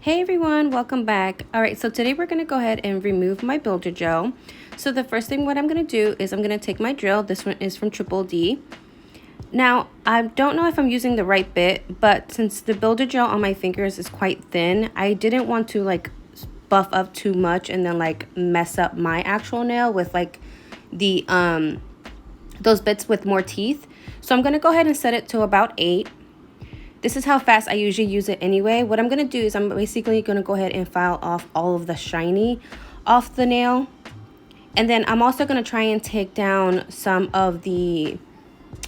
Hey everyone, welcome back. All right, so today we're gonna go ahead and remove my builder gel. So the first thing what I'm gonna do is I'm gonna take my drill. This one is from Triple D. Now, I don't know if I'm using the right bit, but since the builder gel on my fingers is quite thin, I didn't want to like buff up too much and then like mess up my actual nail with like the those bits with more teeth. So I'm gonna go ahead and set it to about 8. This is how fast I usually use it anyway. What I'm going to do is I'm basically going to go ahead and file off all of the shiny off the nail. And then I'm also going to try and take down some of the,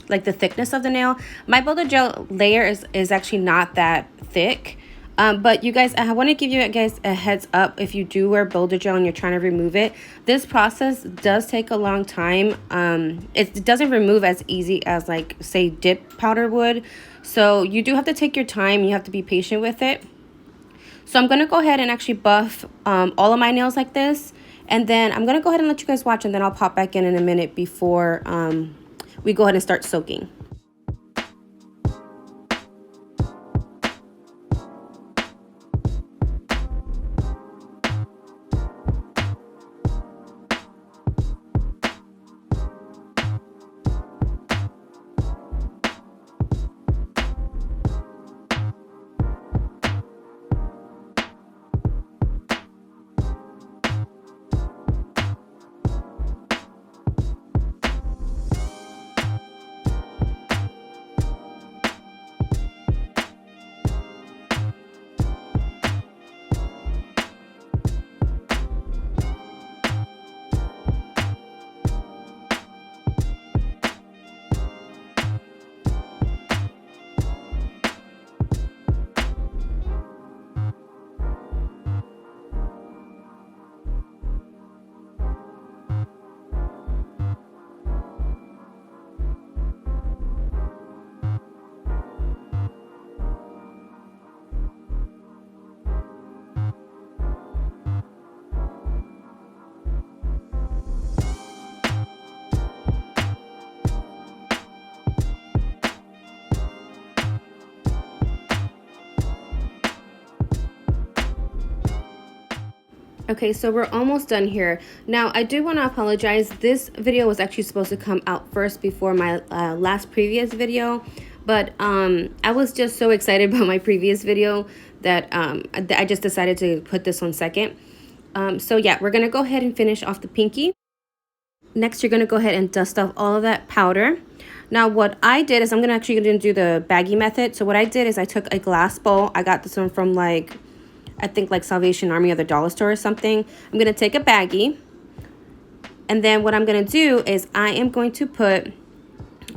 like the thickness of the nail. My builder gel layer is actually not that thick. But you guys, I want to give you guys a heads up if you do wear builder gel and you're trying to remove it. This process does take a long time. It doesn't remove as easy as like say dip powder would. So you do have to take your time. You have to be patient with it. So I'm going to go ahead and actually buff all of my nails like this. And then I'm going to go ahead and let you guys watch, and then I'll pop back in a minute before we go ahead and start soaking. Okay, so we're almost done here. Now, I do want to apologize. This video was actually supposed to come out first before my last previous video. But I was just so excited about my previous video that I just decided to put this one second. So yeah, we're going to go ahead and finish off the pinky. Next, you're going to go ahead and dust off all of that powder. Now, what I did is I'm going to actually do the baggie method. So what I did is I took a glass bowl. I got this one from like, I think like Salvation Army or the dollar store or something. I'm going to take a baggie. And then what I'm going to do is I am going to put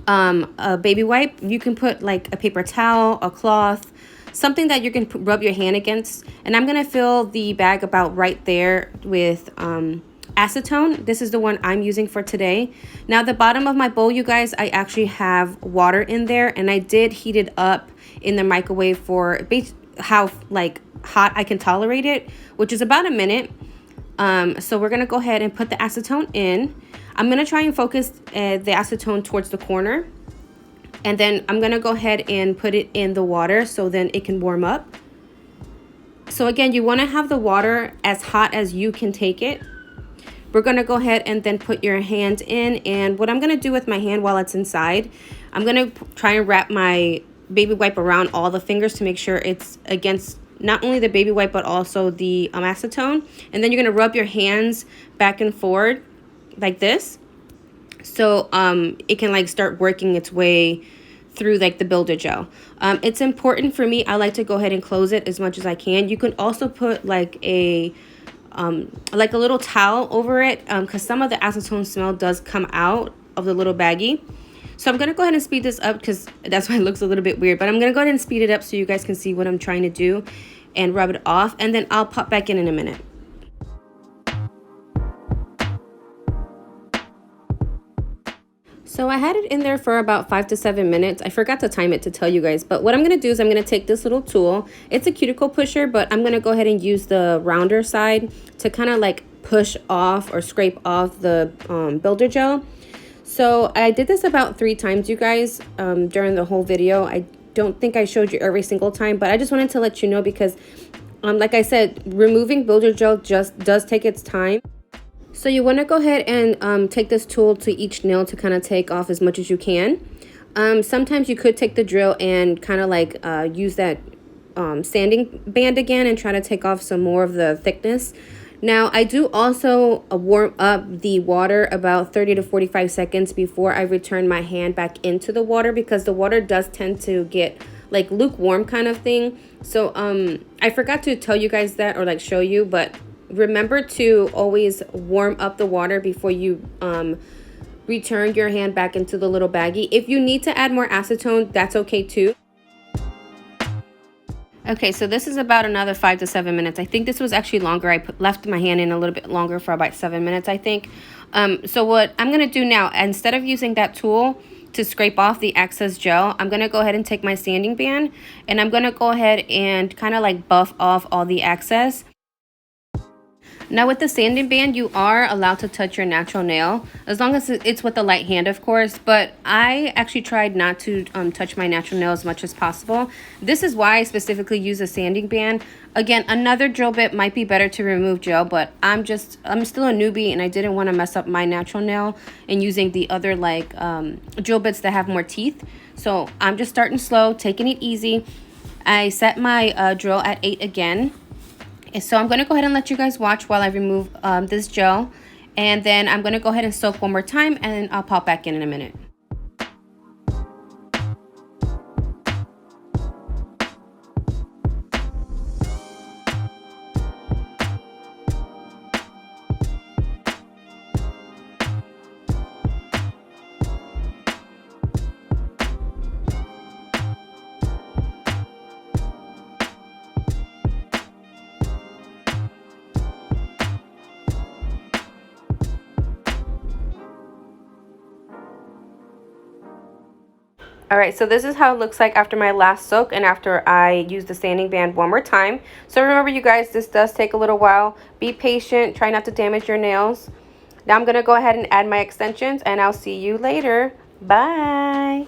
a baby wipe. You can put like a paper towel, a cloth, something that you can rub your hand against. And I'm going to fill the bag about right there with acetone. This is the one I'm using for today. Now, the bottom of my bowl, you guys, I actually have water in there. And I did heat it up in the microwave for how like hot I can tolerate it, which is about a minute. So we're gonna go ahead and put the acetone in. I'm gonna try and focus the acetone towards the corner, and then I'm gonna go ahead and put it in the water so then it can warm up. So again, you want to have the water as hot as you can take it. We're gonna go ahead and then put your hand in, and what I'm gonna do with my hand while it's inside, I'm gonna try and wrap my baby wipe around all the fingers to make sure it's against not only the baby wipe but also the acetone. And then you're going to rub your hands back and forward like this, so it can like start working its way through like the builder gel. It's important for me, I like to go ahead and close it as much as I can. You can also put like a little towel over it, because some of the acetone smell does come out of the little baggie. So I'm going to go ahead and speed this up because that's why it looks a little bit weird. But I'm going to go ahead and speed it up so you guys can see what I'm trying to do and rub it off. And then I'll pop back in a minute. So I had it in there for about 5 to 7 minutes. I forgot to time it to tell you guys. But what I'm going to do is I'm going to take this little tool. It's a cuticle pusher, but I'm going to go ahead and use the rounder side to kind of like push off or scrape off the builder gel. So I did this about 3 times, you guys, during the whole video. I don't think I showed you every single time, but I just wanted to let you know because Like I said, removing builder gel just does take its time. So you want to go ahead and take this tool to each nail to kind of take off as much as you can. Sometimes you could take the drill and kind of like use that sanding band again and try to take off some more of the thickness. Now, I do also warm up the water about 30 to 45 seconds before I return my hand back into the water, because the water does tend to get like lukewarm kind of thing. So I forgot to tell you guys that, or like show you, but remember to always warm up the water before you return your hand back into the little baggie. If you need to add more acetone, that's okay too. Okay, so this is about another 5 to 7 minutes. I think this was actually longer. I left my hand in a little bit longer for about 7 minutes, I think. So what I'm going to do now, instead of using that tool to scrape off the excess gel, I'm going to go ahead and take my sanding band, and I'm going to go ahead and kind of like buff off all the excess. Now with the sanding band, you are allowed to touch your natural nail, as long as it's with a light hand, of course. But I actually tried not to touch my natural nail as much as possible. This is why I specifically use a sanding band. Again, another drill bit might be better to remove gel, but I'm still a newbie, and I didn't want to mess up my natural nail and using the other like drill bits that have more teeth. So I'm just starting slow, taking it easy. I set my drill at 8 again. So I'm going to go ahead and let you guys watch while I remove this gel. And then I'm going to go ahead and soak one more time, and I'll pop back in a minute. All right, so this is how it looks like after my last soak and after I use the sanding band one more time. So remember, you guys, this does take a little while. Be patient. Try not to damage your nails. Now I'm going to go ahead and add my extensions, and I'll see you later. Bye.